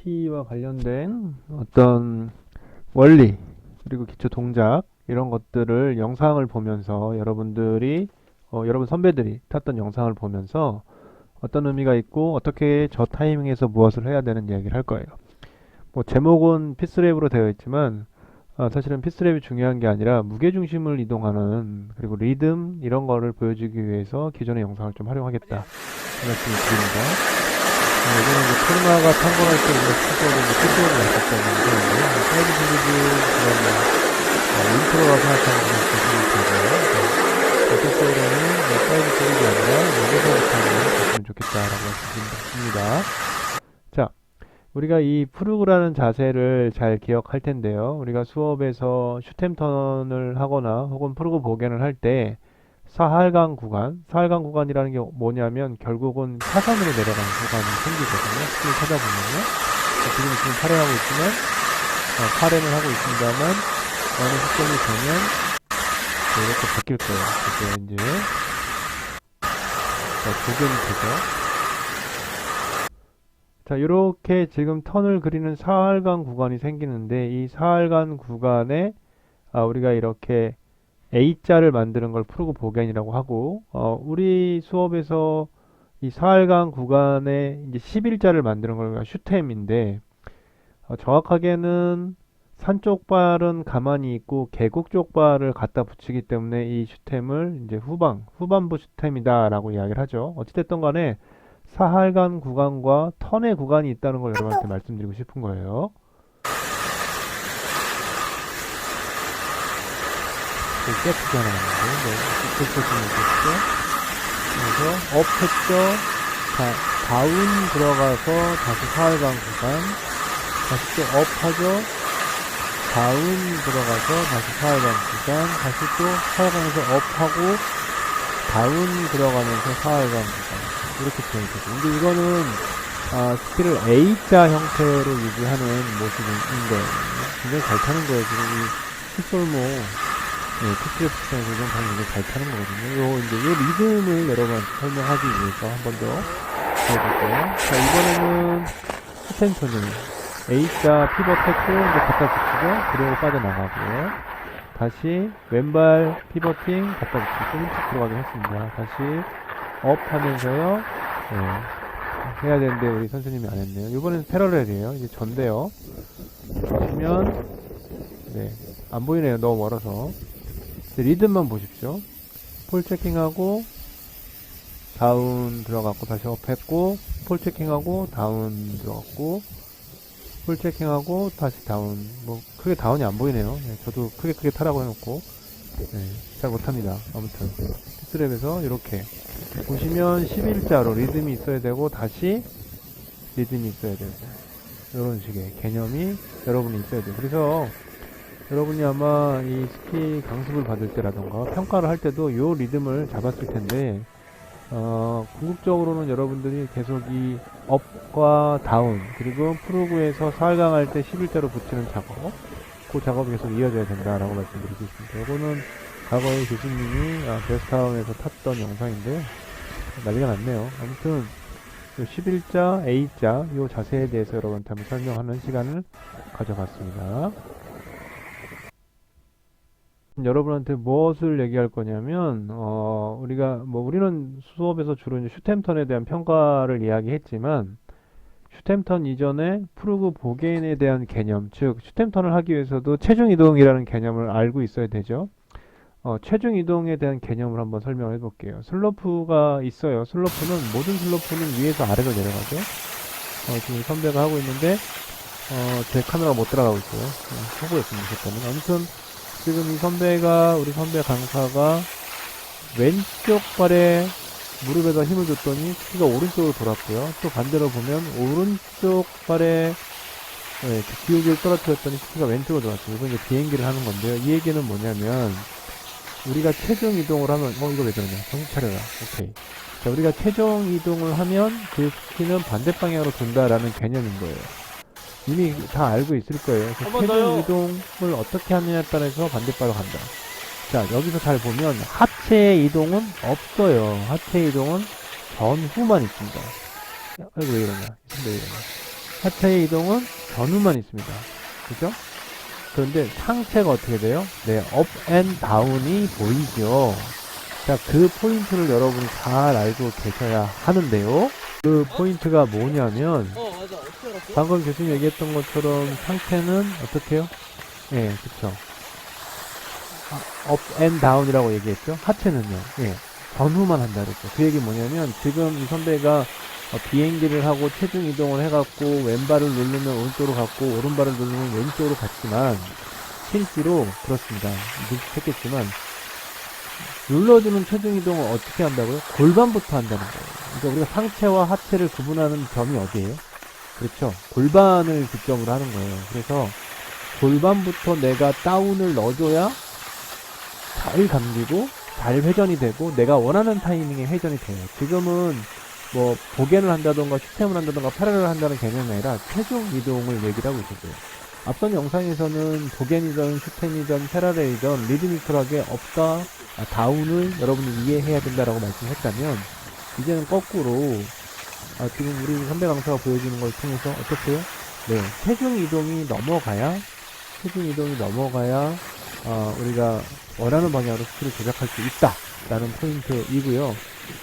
PPT와 관련된 어떤 원리 그리고 기초 동작 이런 것들을 영상을 보면서 여러분들이 여러분 선배들이 탔던 영상을 보면서 어떤 의미가 있고 어떻게 저 타이밍에서 무엇을 해야 되는 이야기를 할 거예요. 뭐 제목은 피스랩으로 되어 있지만 사실은 피스랩이 중요한 게 아니라 무게중심을 이동하는 그리고 리듬 이런 거를 보여주기 위해서 기존의 영상을 좀 활용하겠다 그 말씀을 드립니다. 예전에 이제 코로나가 창궐할 때 우리가 스스로 이제 피스랩을 했었었는데 사이드 시리즈 그런 인트로라고 생각하는 그런 기술이 되고요. 실제로는 사이드 시리즈 아니라 여기서부터 한번 보시면 좋겠다라고 말씀드립니다. 자, 우리가 이 프루그라는 자세를 잘 기억할 텐데요. 우리가 수업에서 슈템턴을 하거나 혹은 프루그 보겐을 할 때 사할강 구간이라는 게 뭐냐면 결국은 사선으로 내려가는 구간이 생기거든요. 스킬을 찾아보면요. 지금 팔회하고 있지만, 팔회는 하고 있습니다만, 어느 시점이 되면 이렇게 바뀔 거예요. 그게 이제 보겐이 되죠. 자, 이렇게 지금 턴을 그리는 사할간 구간이 생기는데 이 사할간 구간에 우리가 이렇게 A자를 만드는 걸 프루그 보겐이라고 하고 우리 수업에서 이 사할간 구간에 이제 11자를 만드는 걸 슈템인데 정확하게는 산 쪽 발은 가만히 있고 계곡 쪽 발을 갖다 붙이기 때문에 이 슈템을 이제 후반부 슈템이다라고 이야기를 하죠. 어찌됐든 간에 사할간 구간과 턴의 구간이 있다는 걸 여러분한테 말씀드리고 싶은 거예요. 세트가 하나 나왔는데, 보시면 되시죠? 그래서 업 했죠? 자, 다운 들어가서 다시 사할간 구간, 다시 또 업 하죠? 다운 들어가서 다시 사할간 구간, 다시 또 사할간에서 업 하고, 다운 들어가면서 사할간 구간. 이렇게 표현이 되죠. 근데 이거는 스킬을 A자 형태로 유지하는 모습인데 굉장히 잘 타는 거예요. 지금 이 킥솔모 피스랩 시장에서 좀 굉장히 잘 타는 거거든요. 이제 요 리듬을 여러분한테 설명하기 위해서 한 번 더 해볼게요. 자, 이번에는 스탠턴을 A자 피벗했고 이제 갖다 붙이고 그리고 빠져나가고요. 다시 왼발 피벗팅 갖다 붙이고 일찍 들어가긴 했습니다. 다시 업 하면서요. 해야 되는데 우리 선생님이 안 했네요. 이번엔 패러렐이에요. 이제 전데요. 보시면 안 보이네요. 너무 멀어서. 리듬만 보십시오. 폴 체킹하고 다운 들어갔고 다시 업 했고 폴 체킹하고 다운 들어갔고 폴 체킹하고 다시 다운. 뭐 크게 다운이 안 보이네요. 저도 크게 타라고 해놓고 잘 못합니다. 아무튼 피스랩에서 이렇게 보시면 11자로 리듬이 있어야 되고 다시 리듬이 있어야 되고 이런 식의 개념이 여러분이 있어야 돼요. 그래서 여러분이 아마 이 스킬 강습을 받을 때라던가 평가를 할 때도 이 리듬을 잡았을 텐데 궁극적으로는 여러분들이 계속 이 업과 다운 그리고 프로그에서 사활강할 때 11자로 붙이는 작업 그 작업이 계속 이어져야 된다라고 말씀드리고 있습니다. 이거는 과거에 교수님이 베스타운에서 탔던 영상인데 난리가 났네요. 아무튼 11자, A자 이 자세에 대해서 여러분한테 한번 설명하는 시간을 가져봤습니다. 여러분한테 무엇을 얘기할 거냐면 우리는 수업에서 주로 이제 슈템턴에 대한 평가를 이야기했지만 슈템턴 이전에 프루그 보겐에 대한 개념, 즉 슈템턴을 하기 위해서도 체중 이동이라는 개념을 알고 있어야 되죠. 체중 이동에 대한 개념을 한번 설명을 해볼게요. 슬로프가 있어요. 모든 슬로프는 위에서 아래로 내려가죠. 지금 선배가 하고 있는데 제 카메라가 못 들어가고 있어요. 초보였습니다. 그때는. 아무튼 지금 우리 선배 강사가 왼쪽 발에 무릎에다 힘을 줬더니 스키가 오른쪽으로 돌았고요. 또 반대로 보면 오른쪽 발에 기울기를 떨어뜨렸더니 스키가 왼쪽으로 돌았어요. 이건 이제 비행기를 하는 건데요. 이 얘기는 뭐냐면 우리가 체중 이동을 하면 이거 왜 그러냐 정신 차려라. 오케이. 자, 우리가 체중 이동을 하면 그 스키는 반대 방향으로 돈다라는 개념인 거예요. 이미 다 알고 있을 거예요. 체중 이동을 어떻게 하느냐에 따라서 반대바로 간다. 자, 여기서 잘 보면 하체 이동은 없어요. 하체 이동은 전후만 있습니다. 아이고 왜 이러냐. 왜 이러냐. 하체의 이동은 전후만 있습니다. 그죠? 그런데 상체가 어떻게 돼요? 네, 업 앤 다운이 보이죠. 자, 그 포인트를 여러분이 잘 알고 계셔야 하는데요. 그 포인트가 뭐냐면 맞아. 어떻게 알았어? 방금 교수님 얘기했던 것처럼 상체는 어떻게 해요? 예, 그쵸. 업 앤 다운이라고 얘기했죠. 하체는요. 예, 전후만 한다 그랬죠. 그 얘기 뭐냐면 지금 이 선배가 비행기를 하고 체중 이동을 해갖고 왼발을 누르면 오른쪽으로 갔고 오른발을 누르면 왼쪽으로 갔지만 실제로 그렇습니다. 눈치챘겠지만 눌러주는 체중 이동을 어떻게 한다고요? 골반부터 한다는 거예요. 그러니까 우리가 상체와 하체를 구분하는 점이 어디예요? 그렇죠. 골반을 기점으로 하는 거예요. 그래서 골반부터 내가 다운을 넣어줘야 잘 감기고 잘 회전이 되고 내가 원하는 타이밍에 회전이 돼요. 지금은 뭐 보겐을 한다던가 슈템을 한다던가 파라를 한다는 개념이 아니라 체중 이동을 얘기를 하고 있었어요. 앞선 영상에서는 보겐이든 슈템이든 패러레이든 리드미컬하게 업과 다운을 여러분이 이해해야 된다라고 말씀했다면 이제는 거꾸로 지금 우리 선배 강사가 보여주는 걸 통해서 어떻게 해요? 네, 체중 이동이 넘어가야 우리가 원하는 방향으로 스피드를 조작할 수 있다라는 포인트이고요.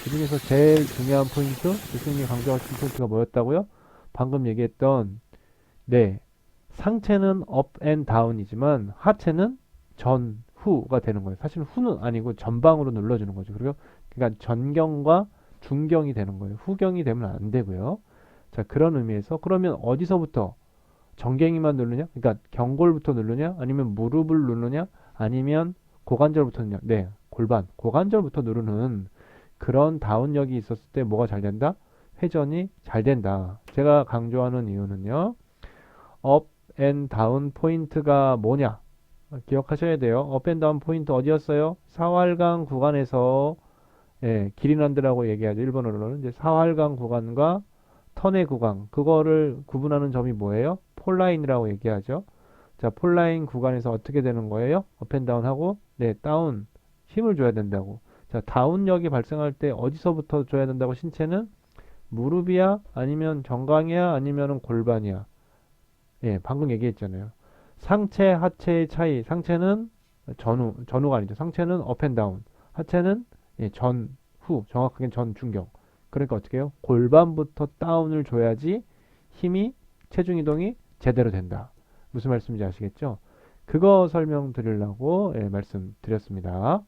그 중에서 제일 중요한 포인트, 교수님이 강조하신 포인트가 뭐였다고요? 방금 얘기했던 네, 상체는 업 앤 다운이지만 하체는 전, 후가 되는 거예요. 사실 후는 아니고 전방으로 눌러주는 거죠. 그리고 그러니까 전경과 중경이 되는 거예요. 후경이 되면 안 되고요. 자, 그런 의미에서 그러면 어디서부터 정갱이만 누르냐? 그러니까 경골부터 누르냐? 아니면 무릎을 누르냐? 아니면 고관절부터 누르냐? 네, 골반, 고관절부터 누르는 그런 다운력이 있었을 때 뭐가 잘 된다? 회전이 잘 된다. 제가 강조하는 이유는요. 업 앤 다운 포인트가 뭐냐? 기억하셔야 돼요. 업 앤 다운 포인트 어디였어요? 사활강 구간에서 길이난드라고 얘기하죠. 일본어로는 이제 사활강 구간과 턴의 구간 그거를 구분하는 점이 뭐예요? 폴라인이라고 얘기하죠. 자, 폴라인 구간에서 어떻게 되는 거예요? 업 앤 다운 하고 네, 다운 힘을 줘야 된다고. 자, 다운력이 발생할 때 어디서부터 줘야 된다고 신체는? 무릎이야? 아니면 정강이야? 아니면 골반이야? 예, 방금 얘기했잖아요. 상체, 하체의 차이. 상체는 전후가 아니죠. 상체는 업 앤 다운. 하체는 전, 후. 정확하게 전, 중경. 그러니까 어떻게 해요? 골반부터 다운을 줘야지 힘이, 체중 이동이 제대로 된다. 무슨 말씀인지 아시겠죠? 그거 설명드리려고 말씀드렸습니다.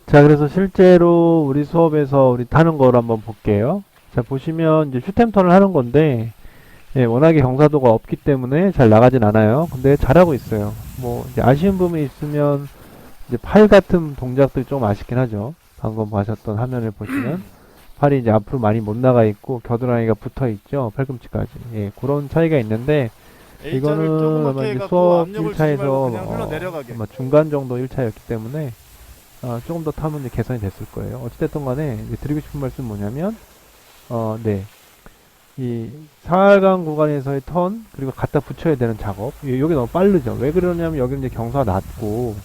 자, 그래서 실제로 우리 수업에서 우리 타는 거를 한번 볼게요. 자, 보시면 이제 슈템 턴을 하는 건데, 워낙에 경사도가 없기 때문에 잘 나가진 않아요. 근데 잘하고 있어요. 뭐, 이제 아쉬운 부분이 있으면, 이제 팔 같은 동작들이 좀 아쉽긴 하죠. 방금 보셨던 화면을 보시면, 팔이 이제 앞으로 많이 못 나가 있고, 겨드랑이가 붙어 있죠. 팔꿈치까지. 예, 그런 차이가 있는데, 이거는 아마 이제 수업 1차에서 아마 중간 정도 1차였기 때문에, 조금 더 타면 이제 개선이 됐을 거예요. 어찌됐든 간에 이제 드리고 싶은 말씀은 뭐냐면, 네. 이 사활강 구간에서의 턴, 그리고 갖다 붙여야 되는 작업. 요게 너무 빠르죠. 왜 그러냐면 여기는 이제 경사가 낮고,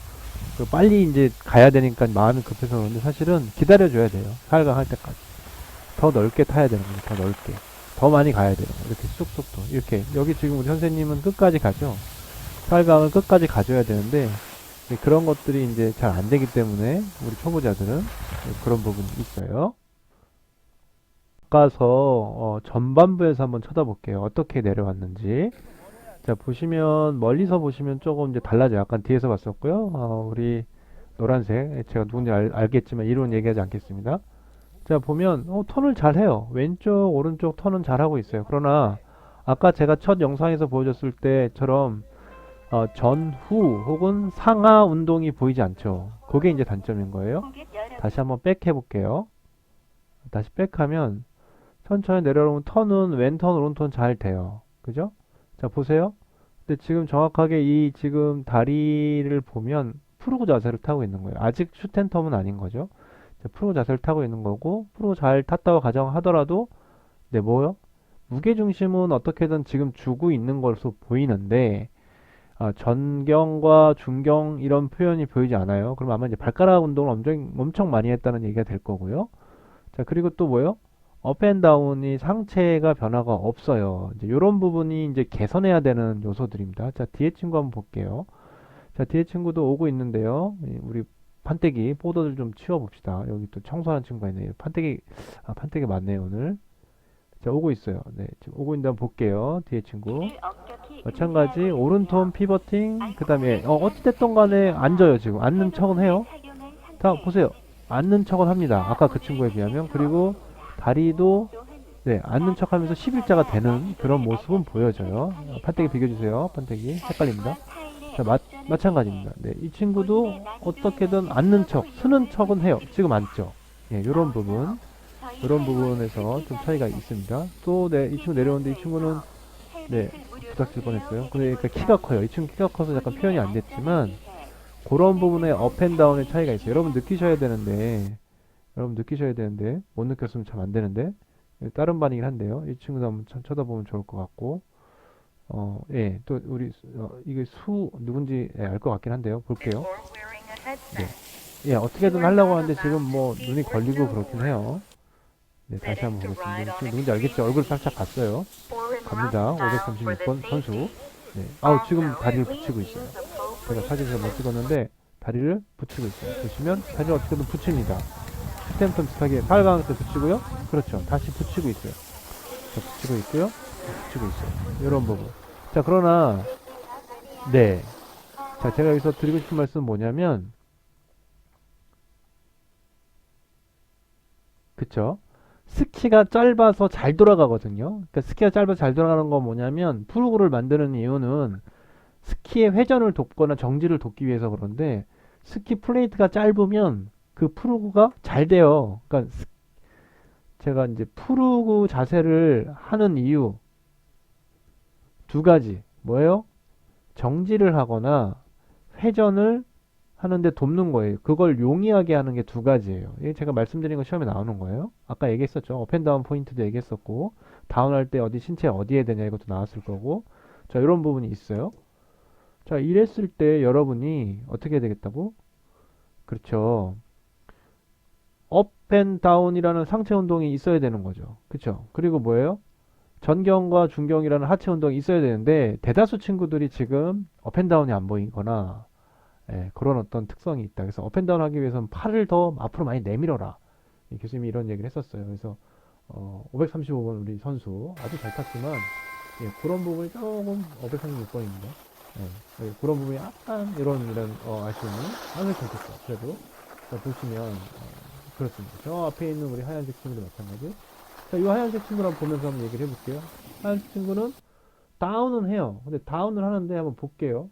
빨리 이제 가야 되니까 마음이 급해서 그런데 사실은 기다려줘야 돼요. 사활강 할 때까지. 더 넓게 타야 되는 거죠. 더 넓게. 더 많이 가야 돼요. 이렇게 쑥쑥 이렇게. 여기 지금 우리 선생님은 끝까지 가죠. 사활강을 끝까지 가줘야 되는데, 그런 것들이 이제 잘 안 되기 때문에 우리 초보자들은 그런 부분이 있어요. 가서 전반부에서 한번 쳐다볼게요. 어떻게 내려왔는지. 자, 보시면 멀리서 보시면 조금 이제 달라져요. 약간 뒤에서 봤었고요. 우리 노란색 제가 누군지 알겠지만 이름은 얘기하지 않겠습니다. 자, 보면 턴을 잘 해요. 왼쪽 오른쪽 턴은 잘 하고 있어요. 그러나 아까 제가 첫 영상에서 보여줬을 때처럼 전후 혹은 상하 운동이 보이지 않죠. 그게 이제 단점인 거예요. 다시 한번 백 해볼게요. 다시 백하면 천천히 내려오면 턴은 왼턴 오른턴 잘 돼요. 그죠? 자, 보세요. 근데 지금 정확하게 이 지금 다리를 보면 프로그 자세를 타고 있는 거예요. 아직 슈텐텀은 아닌 거죠. 자, 프로그 자세를 타고 있는 거고 프로그 잘 탔다고 가정하더라도 뭐요? 무게중심은 어떻게든 지금 주고 있는 것으로 보이는데 전경과 중경 이런 표현이 보이지 않아요. 그럼 아마 이제 발가락 운동을 엄청 많이 했다는 얘기가 될 거고요. 자, 그리고 또 뭐요? 업 앤 다운이 상체가 변화가 없어요. 이제 이런 부분이 이제 개선해야 되는 요소들입니다. 자, 뒤에 친구 한번 볼게요. 자, 뒤에 친구도 오고 있는데요. 우리 판때기, 보더들 좀 치워봅시다. 여기 또 청소하는 친구가 있네요. 판때기 맞네요, 오늘. 자, 오고 있어요. 네, 지금 오고 있는데 한번 볼게요. 뒤에 친구. 마찬가지, 오른손 피버팅, 그 다음에, 어찌됐든 간에 앉아요, 지금. 앉는 척은 해요. 다 보세요. 앉는 척은 합니다. 아까 그 친구에 비하면. 그리고 다리도, 네, 앉는 척 하면서 11자가 되는 그런 모습은 보여져요. 판때기 비교주세요. 판때기. 헷갈립니다. 자, 마찬가지입니다. 네, 이 친구도 어떻게든 앉는 척, 서는 척은 해요. 지금 앉죠. 예, 요런 부분. 이런 부분에서 좀 차이가 있습니다. 또, 네, 이 친구 내려오는데 이 친구는, 네, 부닥칠 뻔했어요. 그러니까 키가 커요. 이 친구 키가 커서 약간 표현이 안 됐지만, 그런 부분에 업 앤 다운의 차이가 있어요. 여러분 느끼셔야 되는데, 못 느꼈으면 참 안 되는데, 다른 반이긴 한데요. 이 친구도 한번 쳐다보면 좋을 것 같고, 예, 또 우리, 이게 누군지 알 것 같긴 한데요. 볼게요. 네. 예, 어떻게든 하려고 하는데 지금 뭐 눈이 걸리고 그렇긴 해요. 네, 다시 한번 보겠습니다. 지금 누군지 알겠죠? 얼굴 살짝 봤어요. 갑니다. 536번 선수. 네. 지금 다리를 붙이고 있어요. 제가 사진에서 못 찍었는데, 다리를 붙이고 있어요. 보시면, 다리를 어떻게든 붙입니다. 스탬프 비슷하게 팔강한테 붙이고요. 그렇죠. 다시 붙이고 있어요. 자, 붙이고 있고요. 붙이고 있어요. 이런 부분. 자, 그러나, 네. 자, 제가 여기서 드리고 싶은 말씀은 뭐냐면, 그쵸? 스키가 짧아서 잘 돌아가거든요. 그러니까 스키가 짧아서 잘 돌아가는 건 뭐냐면 프로그를 만드는 이유는 스키의 회전을 돕거나 정지를 돕기 위해서 그런데 스키 플레이트가 짧으면 그 프로그가 잘 돼요. 그러니까 제가 이제 프로그 자세를 하는 이유 두 가지 뭐예요? 정지를 하거나 회전을 하는데 돕는 거예요. 그걸 용이하게 하는 게 두 가지예요. 이게 제가 말씀드린 거 시험에 나오는 거예요. 아까 얘기했었죠. 업앤다운 포인트도 얘기했었고, 다운할 때 신체 어디에 되냐 이것도 나왔을 거고. 자, 이런 부분이 있어요. 자, 이랬을 때 여러분이 어떻게 해야 되겠다고? 그렇죠. 업앤다운이라는 상체 운동이 있어야 되는 거죠. 그렇죠. 그리고 뭐예요? 전경과 중경이라는 하체 운동이 있어야 되는데, 대다수 친구들이 지금 업앤다운이 안 보이거나, 예, 그런 어떤 특성이 있다. 그래서 업앤다운 하기 위해서는 팔을 더 앞으로 많이 내밀어라. 교수님이 이런 얘기를 했었어요. 그래서 535번 우리 선수 아주 잘 탔지만 예, 그런 부분이 조금 536번입니다. 예, 그런 부분이 약간 이런 아쉬움이 하늘 좋겠죠. 그래도 자, 보시면 그렇습니다. 저 앞에 있는 우리 하얀색 친구도 마찬가지. 자, 이 하얀색 친구랑 보면서 한번 얘기를 해볼게요. 하얀색 친구는 다운은 해요. 근데 다운을 하는데 한번 볼게요.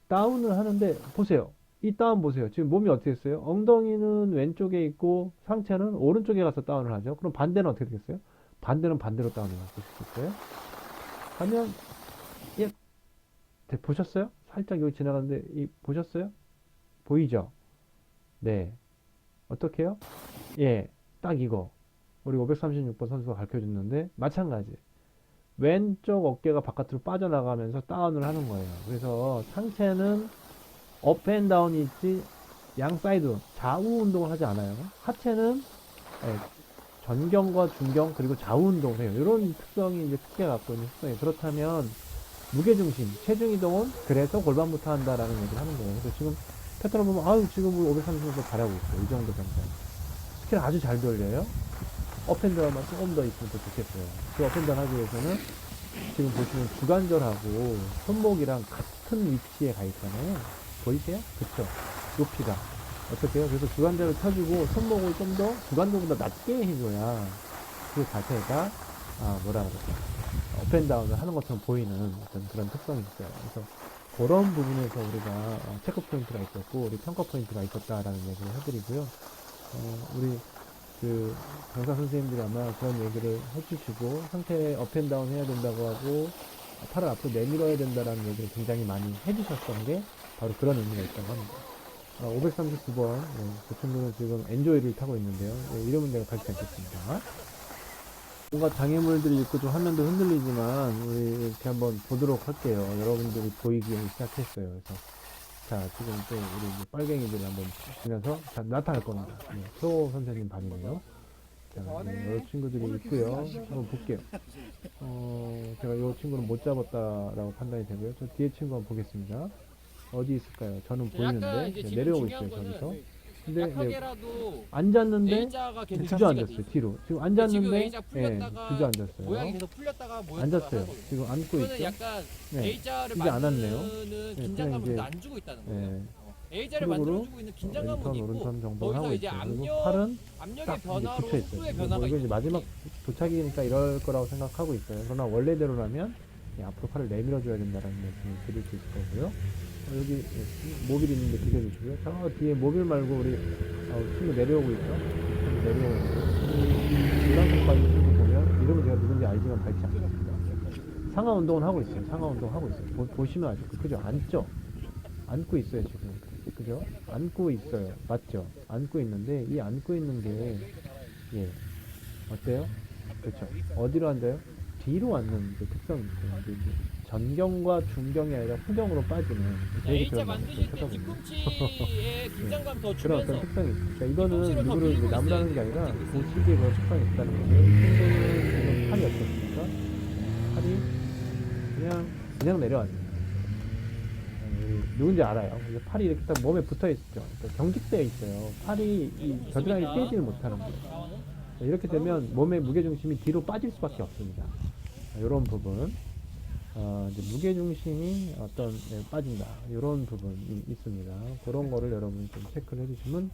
다운을 하는데 보세요. 이 다운 보세요. 지금 몸이 어떻게 됐어요? 엉덩이는 왼쪽에 있고 상체는 오른쪽에 가서 다운을 하죠. 그럼 반대는 어떻게 되겠어요? 반대는 반대로 다운을 할 수 있어요. 하면 예, 보셨어요? 살짝 여기 지나가는데 보셨어요? 보이죠? 네. 어떻게 해요? 예, 딱 이거. 우리 536번 선수가 가르쳐 줬는데 마찬가지. 왼쪽 어깨가 바깥으로 빠져나가면서 다운을 하는 거예요. 그래서 상체는 업 앤 다운이 있지 양 사이드 좌우 운동을 하지 않아요. 하체는 예, 전경과 중경 그리고 좌우 운동을 해요. 이런 특성이 이제 스키가 갖고 있는 특성이에요. 그렇다면 무게중심, 체중 이동은 그래서 골반부터 한다라는 얘기를 하는 거예요. 그래서 지금 패턴을 보면 아유 지금 우리 530도 잘하고 있어요. 이 정도 정도. 스키를 아주 잘 돌려요. 업앤다운만 조금 더 있으면 더 좋겠어요. 그 업앤다운 하기 위해서는 지금 보시면 주관절하고 손목이랑 같은 위치에 가 있잖아요. 보이세요? 그쵸? 높이가. 어떻게 해요? 그래서 주관절을 펴주고 손목을 좀 더 주관절보다 낮게 해줘야 그 자세가, 뭐라 그럴까. 업앤다운을 하는 것처럼 보이는 어떤 그런 특성이 있어요. 그래서 그런 부분에서 우리가 체크 포인트가 있었고, 우리 평가 포인트가 있었다라는 얘기를 해드리고요. 우리 강사 선생님들이 아마 그런 얘기를 해주시고 상태 업앤다운 해야 된다고 하고 팔을 앞으로 내밀어야 된다라는 얘기를 굉장히 많이 해주셨던 게 바로 그런 의미가 있다고 합니다. 539번 그 친구는 지금 엔조이를 타고 있는데요. 이름은 내가 밝히지 않겠습니다. 뭔가 장애물들이 있고 좀 화면도 흔들리지만 우리 이렇게 한번 보도록 할게요. 여러분들이 보이기 시작했어요. 그래서 자, 지금 또 우리 이제 빨갱이들이 한번 보면서 자, 나타날 겁니다. 네, 표 선생님 반이네요. 자, 네, 여러 친구들이 있고요. 한번 볼게요. 제가 이 친구는 못 잡았다라고 판단이 되고요. 저 뒤에 친구 한번 보겠습니다. 어디 있을까요? 저는 보이는데 네, 내려오고 있어요. 저기서. 근데 네, 약하게라도 앉았는데 A자가 계속 유지가 주저앉았어요. 돼 뒤로. 지금 지금 앉았는데 A자 예, 풀렸다가 주저앉았어요. 모양이 계속 풀렸다가 모였다가 앉았어요. 하는 거예요. 지금 앉고 그거는 있죠. 약간 네. A자를 이제 안 왔네요. 만드는 네, 긴장감을 그냥 이제 안 주고 있다는 거예요. 예, A자를 크롭으로 만들어주고 있는 긴장감은 왼손 있고 오른손 정도 거기서 하고 이제 있어요. 그리고 압력, 팔은 압력의 딱 이제 변화로 붙여 있어요. 속도의 뭐 변화가 이거 이제 있는 마지막 거지. 도착이니까 이럴 거라고 생각하고 있어요. 그러나 원래대로라면 앞으로 팔을 내밀어줘야 된다는 말씀을 드릴 수 있을 거고요. 여기 모빌 있는데 비켜주시고요. 저 뒤에 모빌 말고 우리 친구 내려오고 있죠. 친구 내려오고 있고 노란색 바지 친구 보면 이름은 제가 누군지 알지만 밝지 않습니다. 상하 운동을 하고 있어요. 상하 운동 하고 있어요. 보시면 아실 거예요. 그죠? 앉죠? 앉고 있어요 지금. 그죠? 앉고 있어요. 맞죠? 앉고 있는데 이 앉고 있는 게 예, 어때요? 그렇죠? 어디로 앉아요? 뒤로 앉는 그 특성이 있어요. 이제 전경과 중경이 아니라 후경으로 빠지는 되게 A자 그런 만드실 때 쳐다보면 뒤꿈치에 긴장감 더 그런 어떤 주면서 특성이 있어요. 그러니까 이거는 뒤꿈치를 더 누구를 이제 밀고 나무라는 있어야 게 아니라 돼요. 그 시기에 그런 특성이 있다는 거예요. 이 친구는 지금 팔이 어떻습니까? 팔이 그냥 내려왔네요. 누군지 알아요. 이제 팔이 이렇게 딱 몸에 붙어 있죠. 그러니까 경직되어 있어요. 팔이 이 겨드랑이 떼지를 못하는 거예요. 이렇게 되면 몸의 무게중심이 뒤로 빠질 수밖에 없습니다. 이런 부분, 이제 무게중심이 빠진다. 이런 부분이 있습니다. 그런 거를 여러분이 좀 체크를 해주시면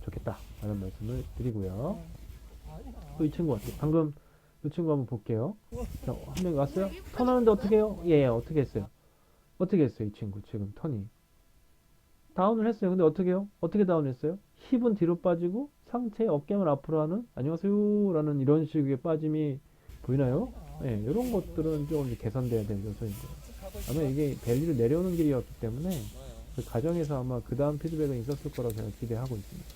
좋겠다. 라는 말씀을 드리고요. 또 이 친구 어떻게, 방금 이 친구 한번 볼게요. 자, 한 명 왔어요? 턴하는데 어떻게 해요? 예, 어떻게 했어요? 어떻게 했어요, 이 친구? 지금 턴이. 다운을 했어요. 근데 어떻게 해요? 어떻게 다운했어요? 힙은 뒤로 빠지고 상체 어깨만 앞으로 하는 안녕하세요 라는 이런 식의 빠짐이 보이나요? 네, 이런 것들은 좀 개선돼야 될 요소인 거예요. 아마 이게 밸리를 내려오는 길이었기 때문에 그 과정에서 아마 그 다음 피드백은 있었을 거라고 제가 기대하고 있습니다.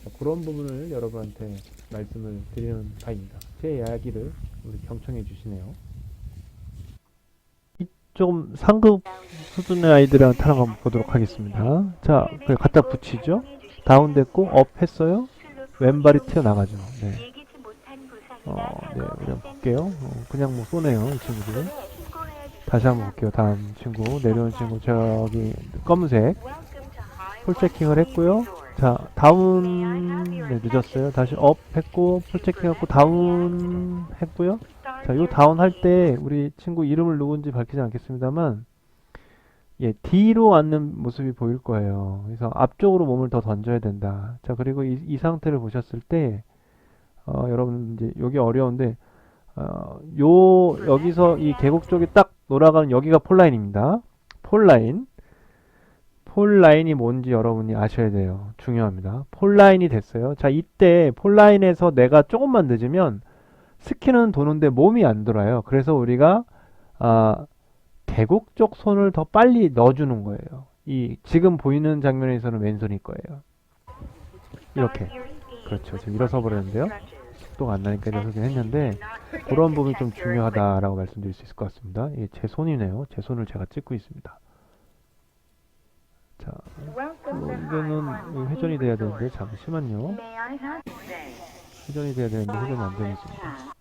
자, 그런 부분을 여러분한테 말씀을 드리는 바입니다. 제 이야기를 우리 경청해 주시네요. 좀 상급 수준의 아이들한테 한번 보도록 하겠습니다. 자, 그냥 갖다 붙이죠. 다운됐고 업 했어요. 왼발이 튀어나가죠. 네. 네, 그냥 볼게요. 그냥 뭐 쏘네요, 이 친구들. 다시 한번 볼게요. 다음 친구, 내려온 친구, 저기 검은색 풀 체킹을 했고요. 자, 다운, 네, 늦었어요. 다시 업 했고, 풀 체킹했고, 다운 했고요. 자, 요 다운 할 때 우리 친구 이름을 누군지 밝히지 않겠습니다만, 예, 뒤로 앉는 모습이 보일 거예요. 그래서 앞쪽으로 몸을 더 던져야 된다. 자, 그리고 이 상태를 보셨을 때, 여러분 이제 여기 어려운데, 여기서 이 계곡 쪽이 딱 돌아가는 여기가 폴라인입니다. 폴라인. 폴라인이 뭔지 여러분이 아셔야 돼요. 중요합니다. 폴라인이 됐어요. 자, 이때 폴라인에서 내가 조금만 늦으면 스키는 도는데 몸이 안 돌아요. 그래서 우리가 계곡 쪽 손을 더 빨리 넣어주는 거예요. 이 지금 보이는 장면에서는 왼손일 거예요. 이렇게. 그렇죠. 지금 일어서 버렸는데요. 속도가 안 나니까 일어서긴 했는데 그런 부분이 좀 중요하다라고 말씀드릴 수 있을 것 같습니다. 이게 제 손이네요. 제 손을 제가 찍고 있습니다. 자, 이거는 회전이 돼야 되는데 잠시만요. 회전이 돼야 되는데 회전이 안 되고 있습니다.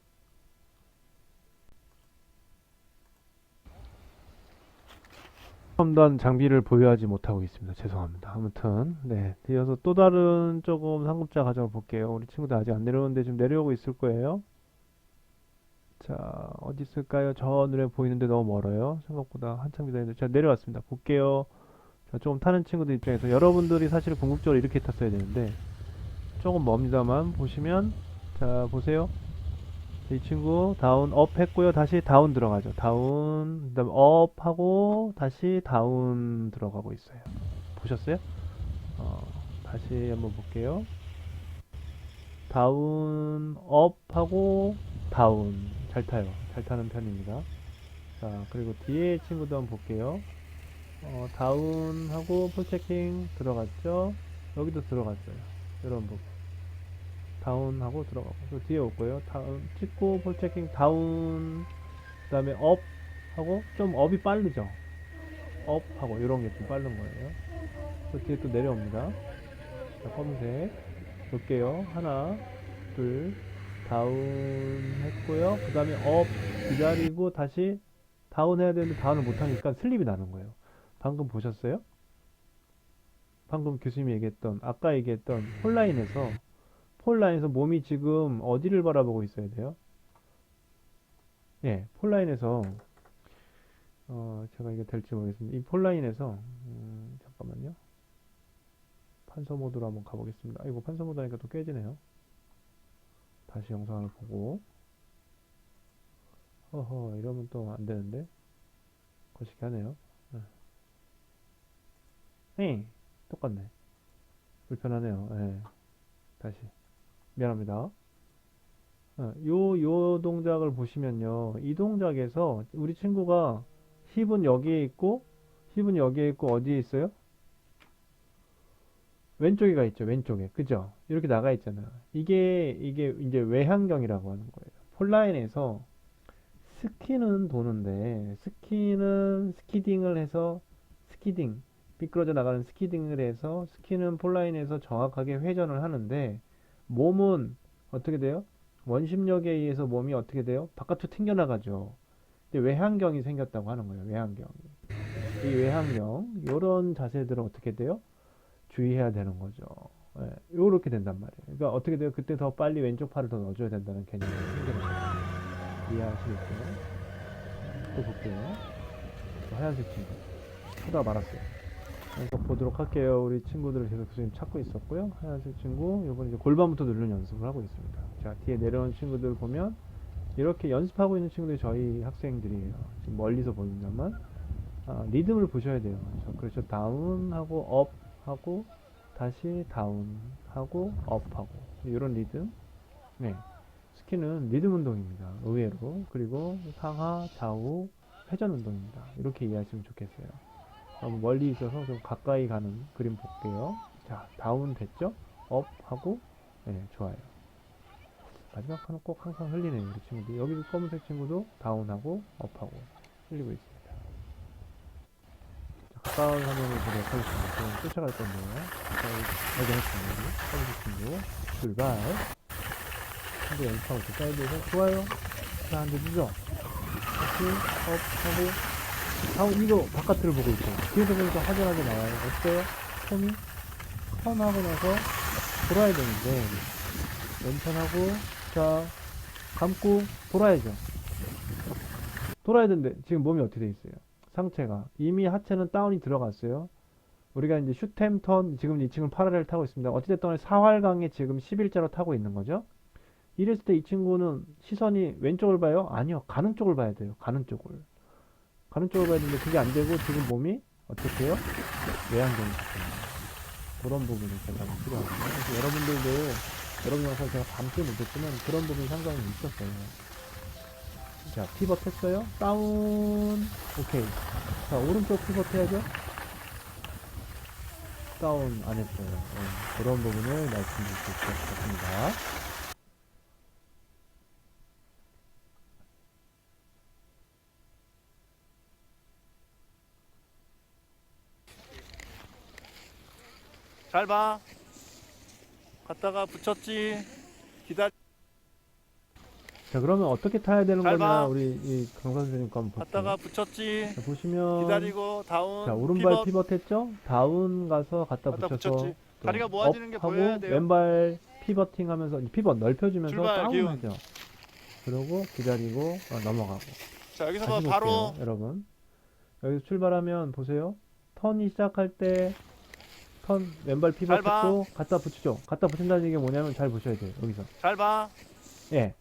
첨단 장비를 보유하지 못하고 있습니다. 죄송합니다. 아무튼 네, 이어서 또 다른 조금 상급자 가져가 볼게요. 우리 친구들 아직 안 내려오는데 지금 내려오고 있을 거예요. 자, 어디 있을까요? 저 눈에 보이는데 너무 멀어요. 생각보다 한참 기다리는데 자, 내려왔습니다. 볼게요. 자, 조금 타는 친구들 입장에서 여러분들이 사실 궁극적으로 이렇게 탔어야 되는데 조금 멉니다만 보시면 자, 보세요. 이 친구 다운 업 했고요. 다시 다운 들어가죠. 다운 그다음에 업 하고 다시 다운 들어가고 있어요. 보셨어요? 다시 한번 볼게요. 다운 업 하고 다운 잘 타요. 잘 타는 편입니다. 자, 그리고 뒤에 친구도 한번 볼게요. 다운 하고 풀체킹 들어갔죠. 여기도 들어갔어요. 여러분 보고 다운하고 들어가고 또 뒤에 올 거예요. 다운 찍고 볼 체킹 다운 그다음에 업 하고 좀 업이 빠르죠. 업 하고 이런 게 좀 빠른 거예요. 또 뒤에 또 내려옵니다. 자, 검은색 볼게요. 하나 둘 다운 했고요. 그 다음에 업 기다리고 다시 다운 해야 되는데 다운을 못하니까 슬립이 나는 거예요. 방금 보셨어요? 방금 교수님이 얘기했던 아까 얘기했던 폴라인에서 몸이 지금 어디를 바라보고 있어야 돼요? 예, 폴라인에서 제가 이게 될지 모르겠습니다. 이 폴라인에서 잠깐만요. 판서 모드로 한번 가보겠습니다. 이거 판서 모드 하니까 또 깨지네요. 다시 영상을 보고 허허 이러면 또 안 되는데 거시기 하네요. 똑같네. 불편하네요. 예, 다시 미안합니다. 요 동작을 보시면요. 이 동작에서 우리 친구가 힙은 여기에 있고 어디에 있어요? 왼쪽에 가 있죠. 왼쪽에. 그죠? 이렇게 나가 있잖아요. 이게 이제 외향경이라고 하는 거예요. 폴라인에서 스키는 도는데 스키는 스키딩을 해서 스키딩 미끄러져 나가는 스키딩을 해서 스키는 폴라인에서 정확하게 회전을 하는데 몸은 어떻게 돼요? 원심력에 의해서 몸이 어떻게 돼요? 바깥으로 튕겨나가죠. 근데 외향경이 생겼다고 하는 거예요. 외향경이. 이 외향경 요런 자세들은 어떻게 돼요? 주의해야 되는 거죠. 예, 요렇게 된단 말이에요. 그러니까 어떻게 돼요? 그때 더 빨리 왼쪽 팔을 더 넣어줘야 된다는 개념이 생기는 거예요. 이해하시겠어요? 또 볼게요. 또 하얀색 친구. 하다가 말았어요. 그래서 보도록 할게요. 우리 친구들을 계속 교수님 찾고 있었고요. 하얀색 친구, 요번 이제 골반부터 누르는 연습을 하고 있습니다. 자, 뒤에 내려온 친구들 보면 이렇게 연습하고 있는 친구들이 저희 학생들이에요. 지금 멀리서 보인다만 리듬을 보셔야 돼요. 그렇죠. 다운하고 업 하고 다시 다운하고 업하고 이런 리듬. 네. 스키는 리듬 운동입니다. 의외로. 그리고 상하, 좌우, 회전 운동입니다. 이렇게 이해하시면 좋겠어요. 멀리 있어서 좀 가까이 가는 그림 볼게요. 자, 다운 됐죠? 업 하고, 네, 좋아요. 마지막 하나 꼭 항상 흘리네요, 우리 친구들. 여기 검은색 친구도 다운하고, 업하고, 흘리고 있습니다. 자, 가까운 화면을 보도록 하겠습니다. 지금 쫓아갈 건데요. 발견했습니다, 우리 검은색 친구. 출발. 한대 연습하고 있어, 사이드에서. 좋아요. 자, 한대 늦어. 다시, 업 하고, 다운 이거 바깥을 보고 있어요. 뒤에서 보니까 확연하게 나와요. 어때요? 폼이 턴하고 나서 돌아야 되는데 왼편하고 자 감고 돌아야죠. 돌아야 되는데 지금 몸이 어떻게 돼 있어요? 상체가 이미 하체는 다운이 들어갔어요. 우리가 이제 슈템 턴 지금 이 친구는 파라렐 타고 있습니다. 어찌됐든 간에 사활강에 지금 11자로 타고 있는 거죠. 이랬을 때 이 친구는 시선이 왼쪽을 봐요? 아니요. 가는 쪽을 봐야 돼요. 가는 쪽을. 가는 쪽을 봐야 되는데 그게 안 되고 지금 몸이 어떻게 해요? 외향경이 있습니다. 그런 부분을 제가 필요하거든요. 그래서 여러분들도 여러분 영상 제가 밤새 못했지만 그런 부분이 상당히 있었어요. 자, 피벗 했어요? 다운. 오케이. 자, 오른쪽 피벗 해야죠? 다운 안 했어요. 네, 그런 부분을 말씀드릴 수 있을 것 같습니다. 잘 봐. 갔다가 붙였지. 기다려. 자, 그러면 어떻게 타야 되는 잘 거냐? 봐. 우리 이 강사 선생님 거 한번 볼게요. 갔다가 붙였지. 자, 보시면 기다리고 다운. 자, 오른발 피벗. 피벗 했죠? 다운 가서 갖다 갖다 붙여서 붙였지. 또 다리가 모아지는 게 보여야 업하고 돼요. 왼발 피벗팅 하면서 피벗 넓혀주면서 출발, 기운. 다운하죠. 그러고 기다리고 넘어가고. 자, 여기서 다시 바로 볼게요, 여러분. 여기서 출발하면 보세요. 턴이 시작할 때 턴 왼발 잘 봐. 피벗했고 갖다 붙이죠. 갖다 붙인다는 얘기가 뭐냐면 잘 보셔야 돼요. 여기서. 잘 봐. 예.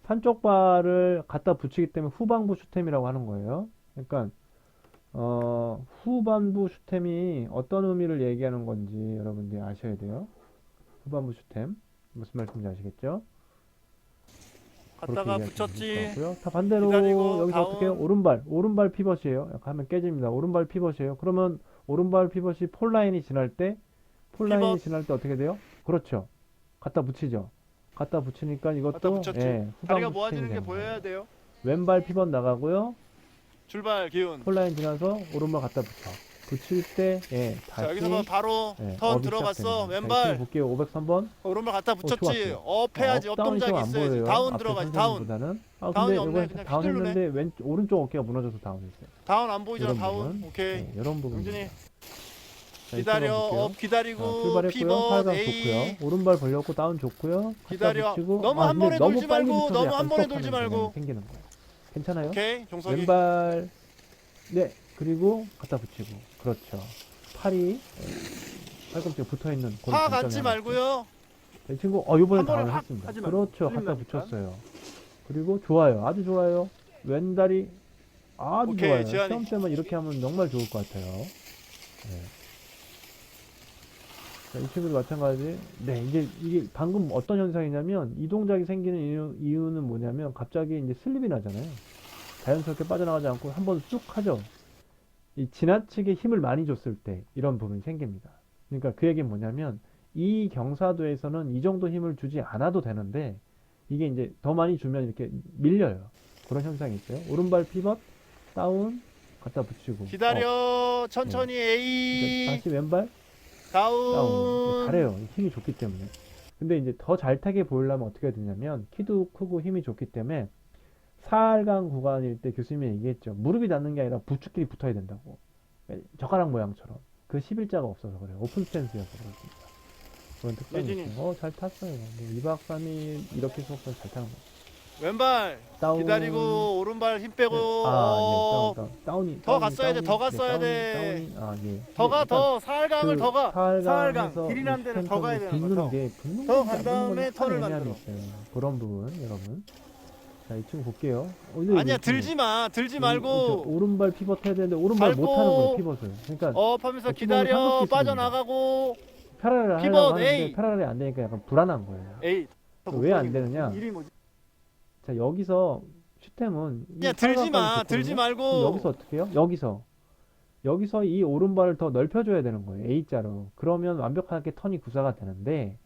한쪽 발을 갖다 붙이기 때문에 후방부 슈템이라고 하는 거예요. 그러니까 후반부 슈템이 어떤 의미를 얘기하는 건지 여러분들이 아셔야 돼요. 후반부 슈템 무슨 말씀인지 아시겠죠? 갔다가 그렇게 붙였지. 이해하시면 좋을 것 같고요. 다 반대로 기다리고 여기서 다운. 어떻게 해요? 오른발 피벗이에요. 약간 하면 깨집니다. 오른발 피벗이에요. 그러면 오른발 피벗이 폴라인이 지날 때 피벗. 어떻게 돼요? 그렇죠. 갖다 붙이죠. 갖다 붙이니까 이것도 갖다 붙였지. 예, 다리가 후방부 모아지는 스팅이 게 되는 보여야 거예요. 돼요. 왼발 피벗 나가고요. 출발 기운. 폴라인 지나서 오른발 갖다 붙여. 붙일 때 예, 자, 다시 여기서 바로 예, 턴 업이 들어갔어. 시작되는 거예요. 자, 왼발. 이쪽으로 볼게요. 503번. 오른발 갖다 붙였지. 좋았어요. 업 해야지. 업 다운이 좀 동작이 안 있어야지. 보여요. 다운 앞에 들어가지. 다운. 선생님보다는. 아, 다운이 근데 없네. 이건 그냥 다운 휘두르네. 했는데 오른쪽 어깨가 무너져서 다운했어요. 다운 안 보이잖아. 이런 다운. 부분. 오케이. 네, 이런 부분. 영준이 자, 기다려. 이쪽으로 볼게요. 업 기다리고 출발했고요. 피벗 팔강 A. 좋고요. 오른발 벌렸고 다운 좋고요. 갖다 기다려. 붙이고. 너무 한 근데 번에 너무 돌지 빨리 말고, 붙어서 너무 약간 한 번에 스톱하는 돌지 말고. 경향이 생기는 거예요. 괜찮아요? 오케이. 종석이. 왼발 네 그리고 갖다 붙이고 그렇죠. 팔이 팔꿈치에 붙어있는 그런 파 장점이 갖지 하나 말고요. 있어요. 이 친구 요번에 한 번에 다운을 확 했습니다. 하지 말고. 그렇죠. 갖다 틀린다니까. 붙였어요. 그리고 좋아요. 아주 좋아요. 왼다리 아주 오케이, 좋아요. 지한이. 시험 때만 이렇게 하면 정말 좋을 것 같아요. 네. 자, 이 친구도 마찬가지. 네, 이제 이게 방금 어떤 현상이냐면 이 동작이 생기는 이유는 뭐냐면 갑자기 이제 슬립이 나잖아요. 자연스럽게 빠져나가지 않고 한번 쑥 하죠. 이 지나치게 힘을 많이 줬을 때 이런 부분이 생깁니다. 그러니까 그 얘기는 뭐냐면 이 경사도에서는 이 정도 힘을 주지 않아도 되는데 이게 이제 더 많이 주면 이렇게 밀려요. 그런 현상이 있어요. 오른발 피벗 다운 갖다 붙이고 기다려. 천천히 그러니까 A. 다시 왼발 다운 다운. 잘해요. 힘이 좋기 때문에. 근데 이제 더 잘 타게 보이려면 어떻게 해야 되냐면 키도 크고 힘이 좋기 때문에 사알강 구간일 때 교수님이 얘기했죠. 무릎이 닿는 게 아니라 부축끼리 붙어야 된다고. 젓가락 모양처럼. 그 11자가 없어서 그래요. 오픈 스탠스여서 그렇습니다. 그런 특성이 예진이. 있어요. 잘 탔어요. 이 박사님 이렇게 수업을 잘 타는 거예요. 왼발. 다운. 기다리고 오른발 힘 빼고. 아, 예, 다운이. 더 갔어야 돼, 더 갔어야 돼. 예. 더 가, 더. 사알강을 더 가. 사알강. 사알강에서 길이 난 데는 더 가야 되는 빗는 거죠. 게 빗는 더 건지 간 안 빗는 다음에 건지 턴을 애매함이 만들어. 있어요. 그런 부분 여러분. 자, 이 친구 볼게요. 아니야, 들지 마. 들지 말고. 오른발 피벗 해야 되는데 오른발 밟고. 못 하는 거예요. 피벗을. 그러니까 업 하면서 그 친구는 기다려. 삼각기 빠져나가고. 패러렐 피벗 하려고 하는데 A. 패러렐이 안 되니까 약간 불안한 거예요. 에이. 왜 안 되느냐? 일이 뭐지? 자, 여기서 슈템은 야, 들지 마. 들지 말고. 여기서 어떻게 해요? 여기서 이 오른발을 더 넓혀줘야 되는 거예요. A자로. 그러면 완벽하게 턴이 구사가 되는데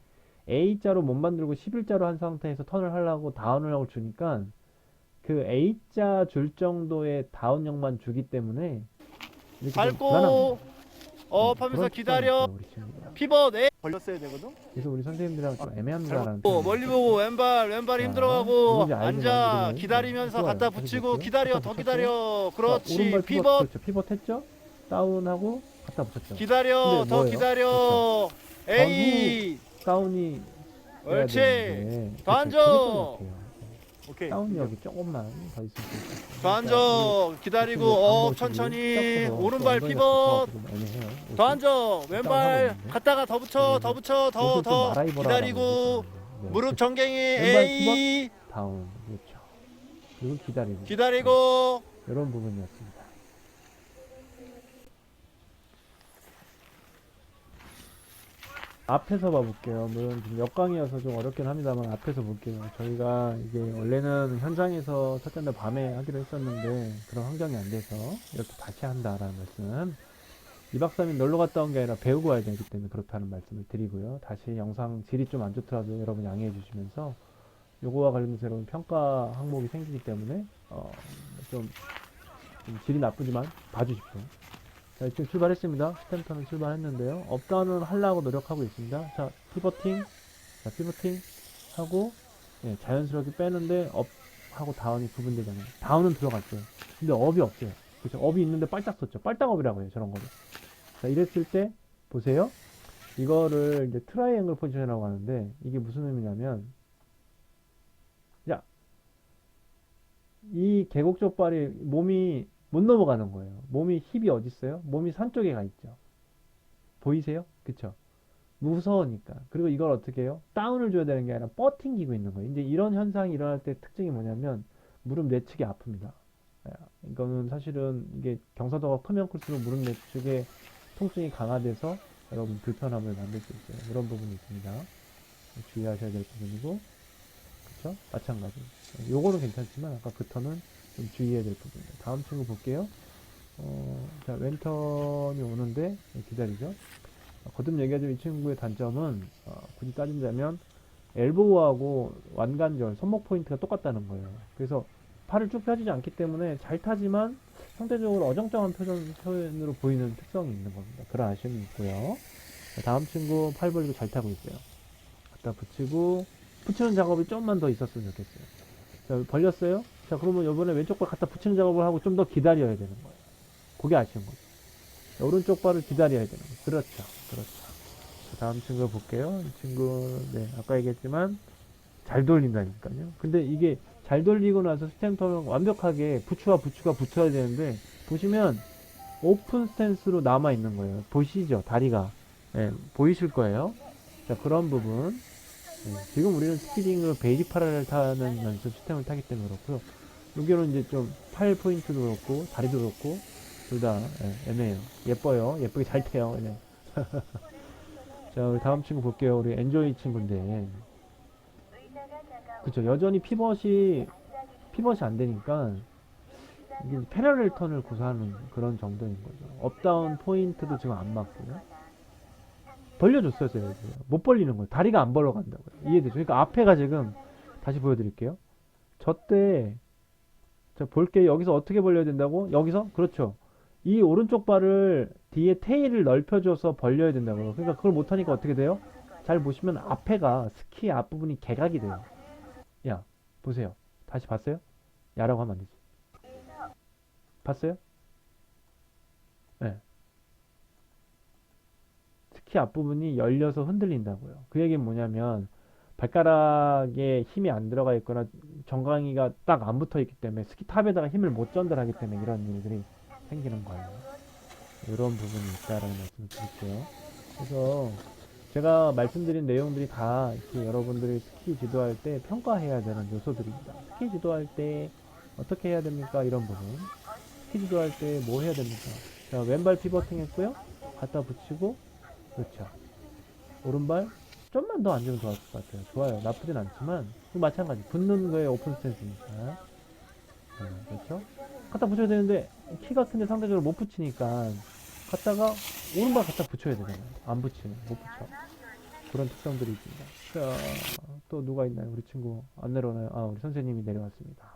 A자로 못 만들고 11자로 한 상태에서 턴을 하려고 다운을 하고 주니까 그 A자 줄 정도의 다운력만 주기 때문에 이렇게 좀 불안한 밟고. 거예요. 업 그런 하면서 특성이 기다려. 있어요, 우리 친구가. 피벗 A. 걸렸어야 되거든. 그래서 우리 선생님들이랑 좀 애매합니다라는 오, 멀리 보고 왼발 자, 힘들어가고 누군지 알지만 앉아 이거는 기다리면서 좋아요. 갖다 아주 붙이고 좋고요. 기다려 갖다 더 붙였어요. 기다려 자, 그렇지 오른발 피벗 그렇죠. 피벗 했죠? 다운하고 갖다 붙였죠. 기다려 근데 더 뭐예요? 기다려 에이 다운이 돼야 옳지. 되는데 더 그렇죠. 앉아. 그게 좀 약해요. 오케이 다운력이 조금만 더 있을 수 있어요. 더 앉아 기다리고 업 천천히 오른발 피벗 더 앉아 왼발 갖다가 더 붙여 더 붙여 더 기다리고 무릎 정갱이 왼발 에이 다운 그렇죠. 그리고 기다리고 기다리고 이런 부분이었습니다. 앞에서 봐볼게요. 물론 지금 역광이어서 좀 어렵긴 합니다만 앞에서 볼게요. 저희가 이게 원래는 현장에서 첫째 날 밤에 하기로 했었는데 그런 환경이 안 돼서 이렇게 다시 한다라는 말씀. 2박 3일 놀러 갔다 온 게 아니라 배우고 와야 되기 때문에 그렇다는 말씀을 드리고요. 다시 영상 질이 좀 안 좋더라도 여러분 양해해 주시면서 요거와 관련해서 여러분 평가 항목이 생기기 때문에 좀 질이 나쁘지만 봐주십시오. 자, 지금 출발했습니다. 스탬턴은 출발했는데요. 업다운은 하려고 노력하고 있습니다. 자, 피버팅. 자, 피버팅 하고, 예, 자연스럽게 빼는데, 업하고 다운이 구분되잖아요. 다운은 들어갔어요. 근데 업이 없어요. 그죠? 업이 있는데 빨딱 썼죠. 빨딱업이라고 해요. 저런 거를. 자, 이랬을 때, 보세요. 이거를 이제 트라이앵글 포지션이라고 하는데, 이게 무슨 의미냐면, 자, 이 계곡적 발이 몸이 못 넘어가는 거예요. 몸이 힙이 어디 있어요? 몸이 산 쪽에 가 있죠. 보이세요? 그쵸? 무서우니까. 그리고 이걸 어떻게 해요? 다운을 줘야 되는 게 아니라 뻗팅기고 있는 거예요. 이제 이런 현상이 일어날 때 특징이 뭐냐면 무릎 내측이 아픕니다. 이거는 사실은 이게 경사도가 크면 클수록 무릎 내측의 통증이 강화돼서 여러분 불편함을 만들 수 있어요. 그런 부분이 있습니다. 주의하셔야 될 부분이고, 그쵸? 마찬가지. 요거는 괜찮지만 아까 그 턴은 좀 주의해야 될 부분입니다. 다음 친구 볼게요. 자, 왼턴이 오는데 기다리죠. 거듭 얘기하자면 이 친구의 단점은 굳이 따진다면 엘보우하고 완관절, 손목 포인트가 똑같다는 거예요. 그래서 팔을 쭉 펴지지 않기 때문에 잘 타지만 상대적으로 어정쩡한 표현으로 보이는 특성이 있는 겁니다. 그런 아쉬움이 있고요. 자, 다음 친구 팔 벌리고 잘 타고 있어요. 갖다 붙이고, 붙이는 작업이 좀만 더 있었으면 좋겠어요. 자, 벌렸어요? 자, 그러면 이번에 왼쪽 발 갖다 붙이는 작업을 하고 좀 더 기다려야 되는 거예요. 그게 아쉬운 거죠. 자, 오른쪽 발을 기다려야 되는 거예요. 그렇죠. 그렇죠. 자, 다음 친구 볼게요. 이 친구, 네, 아까 얘기했지만, 잘 돌린다니까요. 근데 이게 잘 돌리고 나서 스탬 터는 완벽하게 부츠와 부츠가 붙어야 되는데, 보시면, 오픈 스탠스로 남아 있는 거예요. 보시죠? 다리가. 예, 보이실 거예요. 자, 그런 부분. 예, 지금 우리는 스키딩으로 베이직 파라를 타는 연습 시스템을 타기 때문에 그렇고요. 여기는 이제 좀 팔 포인트도 그렇고 다리도 그렇고 둘 다 애매해요. 예뻐요. 예쁘게 잘 태요. 네. 자, 우리 다음 친구 볼게요. 우리 엔조이 친구인데, 그쵸, 여전히 피벗이 안 되니까 이게 패러렐 턴을 구사하는 그런 정도인 거죠. 업다운 포인트도 지금 안 맞고요. 벌려줬어요, 제가. 못 벌리는 거예요. 다리가 안 벌어간다고요. 이해되죠? 그러니까 앞에가 지금, 다시 보여드릴게요. 저때, 자, 볼게요. 여기서 어떻게 벌려야 된다고? 여기서? 그렇죠. 이 오른쪽 발을 뒤에 테일을 넓혀줘서 벌려야 된다고요. 그러니까 그걸 못하니까 어떻게 돼요? 잘 보시면 앞에가, 스키 앞부분이 개각이 돼요. 야, 보세요. 다시 봤어요? 야라고 하면 안 되지. 봤어요? 네. 스키 앞부분이 열려서 흔들린다고요. 그 얘기는 뭐냐면 발가락에 힘이 안 들어가 있거나 정강이가 딱 안 붙어 있기 때문에 스키 탑에다가 힘을 못 전달하기 때문에 이런 일들이 생기는 거예요. 이런 부분이 있다라는 말씀을 드릴게요. 그래서 제가 말씀드린 내용들이 다 이렇게 여러분들이 스키 지도할 때 평가해야 되는 요소들입니다. 스키 지도할 때 어떻게 해야 됩니까? 이런 부분. 스키 지도할 때 뭐 해야 됩니까? 자, 왼발 피버팅 했고요. 갖다 붙이고, 그렇죠. 오른발 좀만 더 앉으면 좋았을 것 같아요. 좋아요. 나쁘진 않지만 마찬가지. 붙는 거에 오픈 스탠스니까. 그렇죠? 갖다 붙여야 되는데 키가 큰데 상대적으로 못 붙이니까 갖다가 오른발 갖다 붙여야 되잖아요. 안 붙이면 못 붙여. 그런 특성들이 있습니다. 자, 또 누가 있나요? 우리 친구 안 내려오나요? 아, 우리 선생님이 내려왔습니다.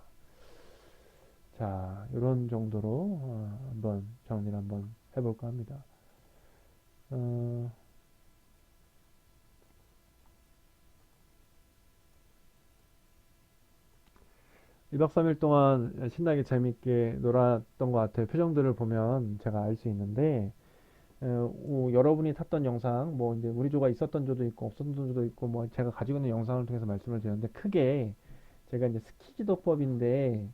자, 이런 정도로 한번 정리를 한번 해볼까 합니다. 1박 3일 동안 신나게 재밌게 놀았던 것 같아요. 표정들을 보면 제가 알 수 있는데, 여러분이 탔던 영상, 뭐 이제 우리 조가 있었던 조도 있고 없었던 조도 있고, 뭐 제가 가지고 있는 영상을 통해서 말씀을 드렸는데, 크게 제가 이제 스키 지도법인데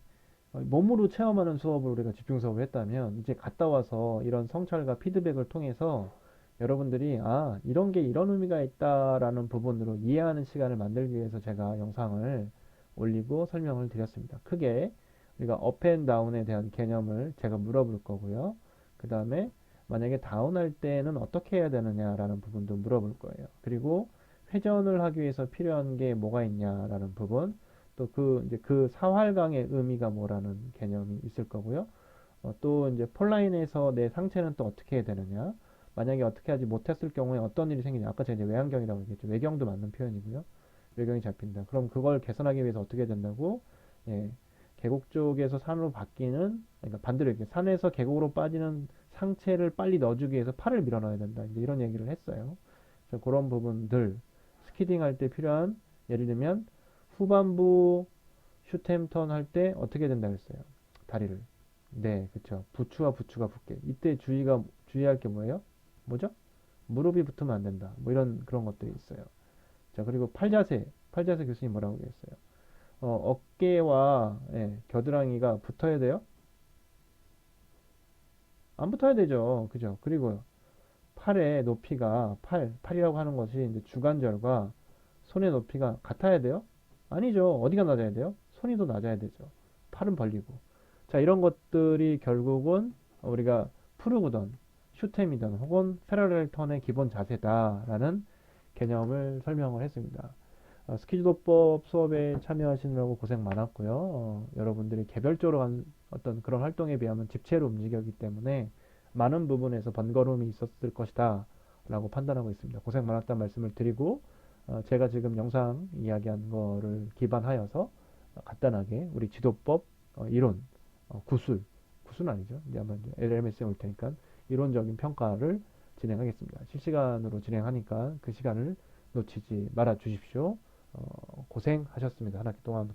몸으로 체험하는 수업을 우리가 집중 수업을 했다면, 이제 갔다 와서 이런 성찰과 피드백을 통해서 여러분들이 이런 게 이런 의미가 있다라는 부분으로 이해하는 시간을 만들기 위해서 제가 영상을 올리고 설명을 드렸습니다. 크게 우리가 업 앤 다운에 대한 개념을 제가 물어볼 거고요. 그 다음에 만약에 다운할 때는 어떻게 해야 되느냐라는 부분도 물어볼 거예요. 그리고 회전을 하기 위해서 필요한 게 뭐가 있냐라는 부분, 또 이제 그 사활강의 의미가 뭐라는 개념이 있을 거고요. 또 이제 폴라인에서 내 상체는 또 어떻게 해야 되느냐, 만약에 어떻게 하지 못했을 경우에 어떤 일이 생기냐. 아까 제가 이제 외환경이라고 얘기했죠. 외경도 맞는 표현이고요. 외경이 잡힌다. 그럼 그걸 개선하기 위해서 어떻게 해야 된다고? 예, 계곡 쪽에서 산으로 바뀌는, 그러니까 반대로 이렇게 산에서 계곡으로 빠지는 상체를 빨리 넣어주기 위해서 팔을 밀어넣어야 된다. 이제 이런 얘기를 했어요. 그래서 그런 부분들, 스키딩 할 때 필요한, 예를 들면 후반부 슈템턴 할 때 어떻게 된다 그랬어요? 다리를. 네, 그쵸. 부츠와 부츠가 붙게. 이때 주의할 게 뭐예요? 뭐죠? 무릎이 붙으면 안 된다. 뭐 이런 그런 것들이 있어요. 자, 그리고 팔자세 교수님 뭐라고 얘기했어요? 어깨와 겨드랑이가 붙어야 돼요? 안 붙어야 되죠. 그죠? 그리고 팔의 높이가, 팔이라고 하는 것이 이제 주관절과 손의 높이가 같아야 돼요? 아니죠. 어디가 낮아야 돼요? 손이 더 낮아야 되죠. 팔은 벌리고. 자, 이런 것들이 결국은 우리가 푸르구던, 슈템이던 혹은 패러렐 턴의 기본 자세다라는 개념을 설명을 했습니다. 스키지도법 수업에 참여하시느라고 고생 많았고요. 여러분들이 개별적으로 한 어떤 그런 활동에 비하면 집체로 움직였기 때문에 많은 부분에서 번거로움이 있었을 것이다 라고 판단하고 있습니다. 고생 많았다는 말씀을 드리고, 제가 지금 영상 이야기한 거를 기반하여서 간단하게 우리 지도법 이론, 구술은 아니죠. 이제 아마 LMS에 올 테니까 이론적인 평가를 진행하겠습니다. 실시간으로 진행하니까 그 시간을 놓치지 말아 주십시오. 고생하셨습니다. 한 학기 동안.